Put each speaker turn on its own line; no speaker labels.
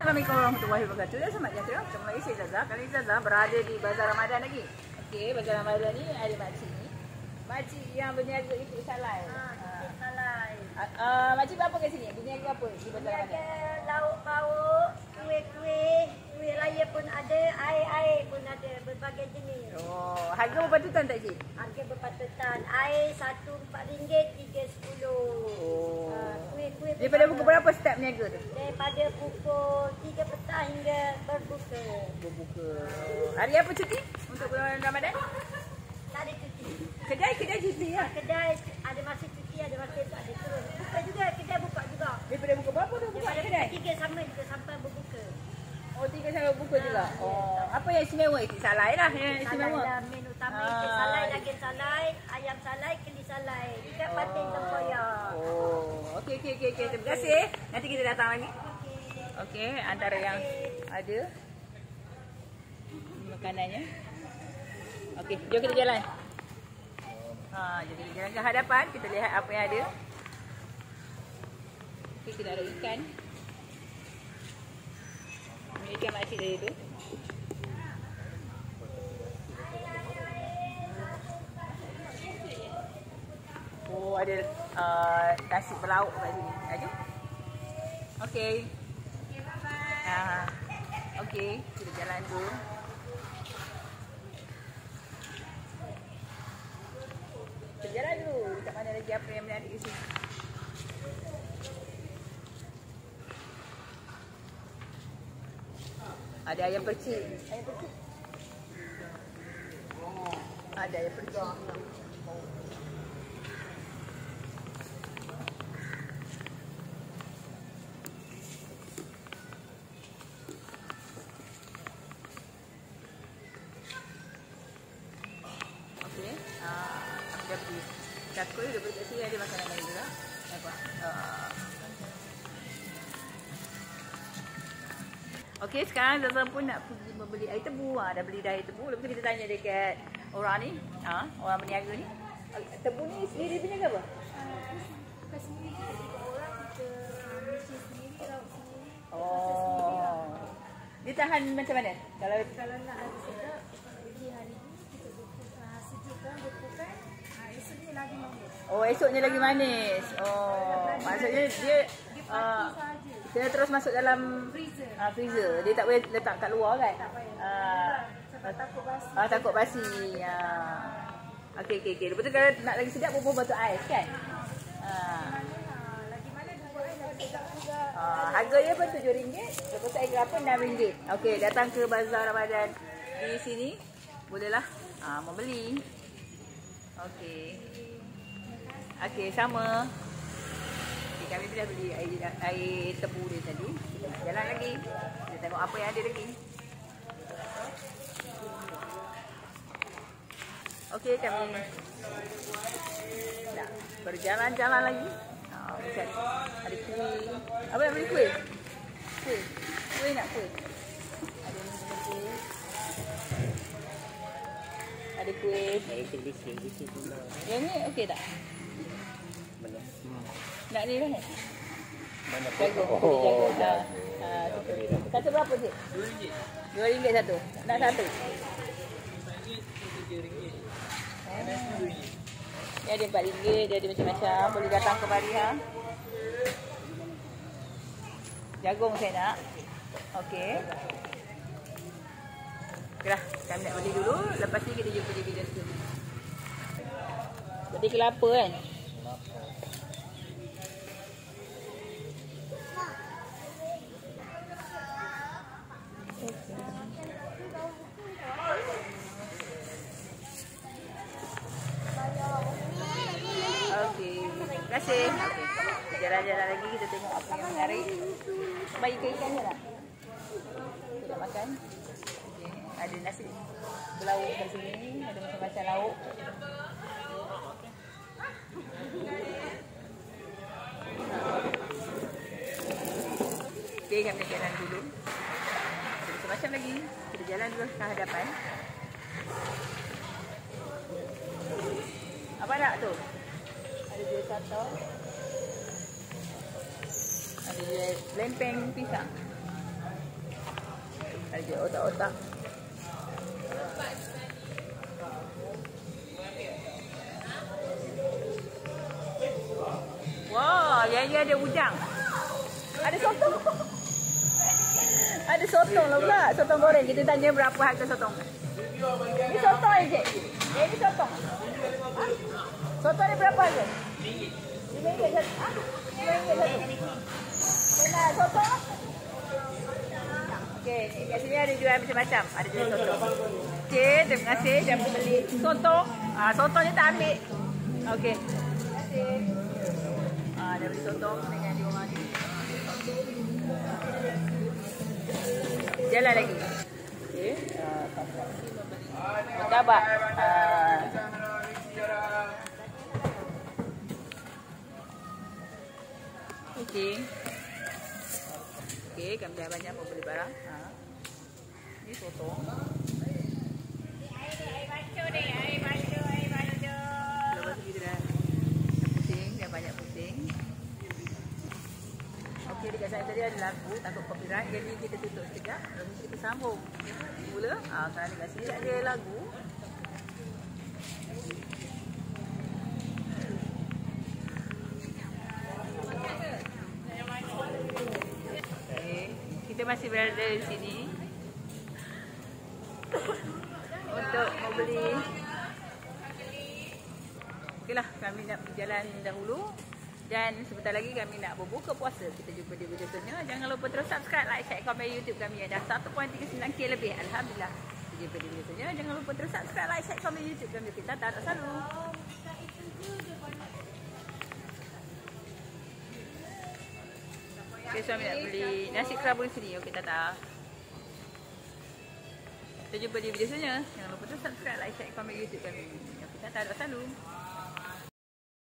Assalamualaikum warahmatullahi wabarakatuh. Selamat sejahtera. Ketemu lagi saya Zazah. Kali ini Zazah berada di Bazar Ramadan lagi. Okey, Bazar Ramadan ni ada makcik ni. Makcik yang berniaga itik salai.
Itik salai.
Makcik apa kat sini? Berniaga apa di Bazar Ramadan?
Berniaga lauk pauk, kuih-kuih, kuih raya pun ada, air-air pun ada, berbagai jenis.
Oh, harga berpatutan tak cik?
Harga berpatutan. Air RM1 4, RM3 10.
Oh.
Kuih-kuih
Daripada pukul berapa start berniaga tu?
daripada pukul 3 petang hingga berbuka.
Berbuka. Hari apa cuti untuk bulan Ramadan?
Tak ada cuti.
Kedai cuti ya.
Kedai ada masa cuti, ada masa tak ada terus. Buka juga, kedai buka juga.
Daripada pukul berapa tu buka
Daripada
kedai?
pukul 3 sama juga sampai berbuka.
Oh, 3 sampai buka juga. Oh, apa yang istimewa? Itik salai lah yang istimewa.
Salai lah menu utama, ikan salai, daging salai, ayam salai, keli salai, ikan patin tempoyak.
Oh, okey. Terima kasih. Nanti kita datang lagi. Okey, antara yang ada makanannya. Okey, jom kita jalan. Jadi jalan ke hadapan, kita lihat apa yang ada. Okey, kita ada ikan. Ini ikan makcik tadi tu. Oh, ada nasi berlauk kat sini. Jom. Okey. Okey, kita jalan dulu. Kita jalan dulu. Tak mana lagi apa yang menarik di sini. Ada ayam percik. Ayam percik. Ada ayam percik. Dah beli cakul, dah beli kat sini ada makanan lain juga. Okey, sekarang Zazah pun nak pergi membeli air tebu. Dah beli dah air tebu. Lepas tu kita tanya dekat orang ni, orang berniaga ni. Tebu ni sendiri punya ke apa?
Bukan sendiri, kita orang, kita mesin sendiri, lauk sendiri.
Oh. Dia tahan macam mana? Kalau
nak ada sedap, beli hari ni, kita sejukkan, bekukan, esoknya lagi manis.
Oh, esoknya lagi manis. Oh, maksudnya dia dia terus masuk dalam freezer. Dia tak boleh letak kat luar kan?
Tak payah. Sebab takut basi.
Takut basi. Okey. Lepas tu kalau nak lagi sedap pun batu ais kan?
Lagi mana dua air lagi sedap juga.
Harganya pun RM7. Lepas tu air kelapa RM6. Okey, datang ke Bazar Ramadan di sini. Bolehlah membeli. Okey, sama. Kami dah beli air tebu dia tadi. Kita nak jalan lagi. Kita tengok apa yang ada lagi. Okey, kami nak berjalan-jalan lagi. Macam ada kuih. Apa nak beli kuih? Kuih nak kuih? Ada kuih. Ada kuih. Yang ni okey tak?
Mana?
Nak ni lah.
Mana?
Jagung. Satu berapa cik? RM2 satu. Nak satu? Dia ada RM4, dia ada macam-macam. Boleh datang ke Bariha. Jagung saya nak. Okey. Okeylah, kami nak beli dulu. Lepas ni kita jumpa di video seterusnya. Peti kelapa kan? Okey, terima kasih. Kita jalan-jalan lagi, kita tengok apa yang menarik. Bagi ke ikannya tak? Kita nak makan. Okay. Ada nasi berlauk kat sini, ada macam-macam lauk. Okey, kami jalan dulu. Ada macam-macam lagi. Kita jalan dulu ke hadapan. Apa nak tu? Ada jual sotong. Ada jual lempeng pisang. Ada juga otak-otak. Wah, yang ni ada udang. Ada sotong. Ada sotong lah pula. Sotong goreng. Kita tanya berapa harga sotong. Ni sotong je. Ni sotong. Ha? Sotong ni berapa harga? RM5 satu. Ha? RM5 satu. Kena sotong. Okey, kat sini ada jual macam-macam. Ada jual sotong. Okey, terima kasih dah beli sotong. Sotong ni tak ambil. Okey. Terima kasih. Dah beli sotong dengan di rumah ni. Jalan lagi. Okey. Martabak. Okey. Okey, kami dah banyak mau beli barang. Ni sotong. Air bacur ni, air bacur. Lepas kita dah pusing, dah banyak pusing. Okey, dekat saya tadi ada lagu, takut copyright, jadi kita tutup sekejap. Lepas kita sambung mula. Kerana dekat sini tak ada lagu. Kita masih berada di sini untuk membeli. Okeylah, kami nak berjalan dahulu dan sebentar lagi kami nak berbuka puasa. Kita jumpa di video seterusnya. Jangan lupa terus subscribe, like, share, komen YouTube kami yang dah 1.39k lebih. Alhamdulillah. Kita jumpa di video seterusnya. Jangan lupa terus subscribe, like, share, komen YouTube kami. Kita tak selalu. Okay, suami nak beli nasi kerabu di sini. Okey, tata. Kita jumpa di video seterusnya. Jangan lupa subscribe, like, share, komen YouTube kami. Okey, tata. Selalu.